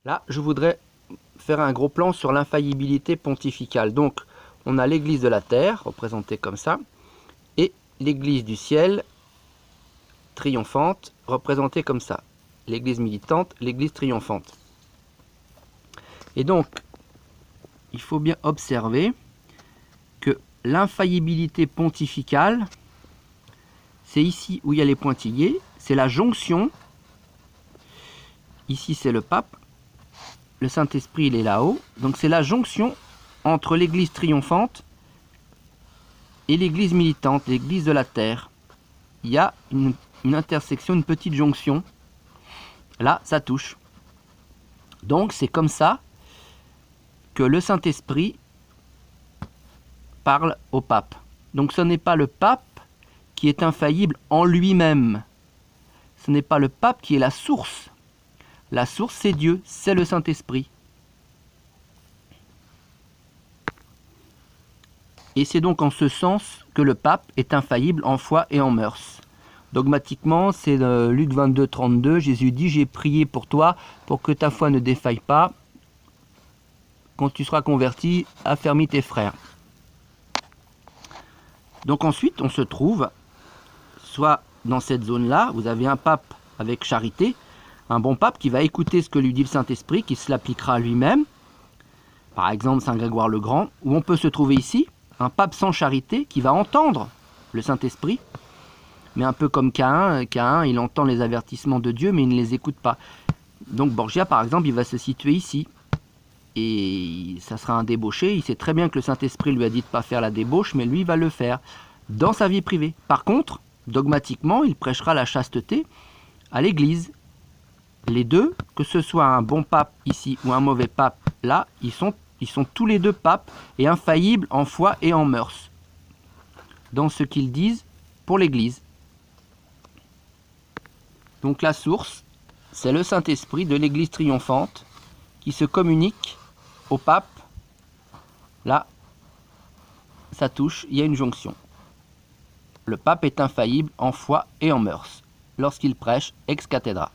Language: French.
Là, je voudrais faire un gros plan sur l'infaillibilité pontificale. Donc, on a l'Église de la terre, représentée comme ça, et l'Église du ciel, triomphante, représentée comme ça. L'Église militante, l'Église triomphante. Et donc, il faut bien observer que l'infaillibilité pontificale, c'est ici où il y a les pointillés, c'est la jonction. Ici, c'est le pape. Le Saint-Esprit, il est là-haut. Donc, c'est la jonction entre l'Église triomphante et l'Église militante, l'Église de la terre. Il y a une intersection, une petite jonction. Là, ça touche. Donc, c'est comme ça que le Saint-Esprit parle au pape. Donc, ce n'est pas le pape qui est infaillible en lui-même. Ce n'est pas le pape qui est la source. La source, c'est Dieu, c'est le Saint-Esprit. Et c'est donc en ce sens que le pape est infaillible en foi et en mœurs. Dogmatiquement, c'est Luc 22, 32, Jésus dit « J'ai prié pour toi, pour que ta foi ne défaille pas. Quand tu seras converti, affermis tes frères. » Donc ensuite, on se trouve, soit dans cette zone-là, vous avez un pape avec charité, un bon pape qui va écouter ce que lui dit le Saint-Esprit, qui se l'appliquera à lui-même, par exemple Saint Grégoire le Grand, ou on peut se trouver ici, un pape sans charité qui va entendre le Saint-Esprit, mais un peu comme Caïn. Caïn, il entend les avertissements de Dieu, mais il ne les écoute pas. Donc Borgia, par exemple, il va se situer ici. Et ça sera un débauché. Il sait très bien que le Saint-Esprit lui a dit de ne pas faire la débauche, mais lui, il va le faire dans sa vie privée. Par contre, dogmatiquement, il prêchera la chasteté à l'Église. Les deux, que ce soit un bon pape ici ou un mauvais pape là, ils sont tous les deux papes et infaillibles en foi et en mœurs, dans ce qu'ils disent pour l'Église. Donc la source, c'est le Saint-Esprit de l'Église triomphante qui se communique au pape. Là, ça touche, il y a une jonction. Le pape est infaillible en foi et en mœurs lorsqu'il prêche ex cathedra.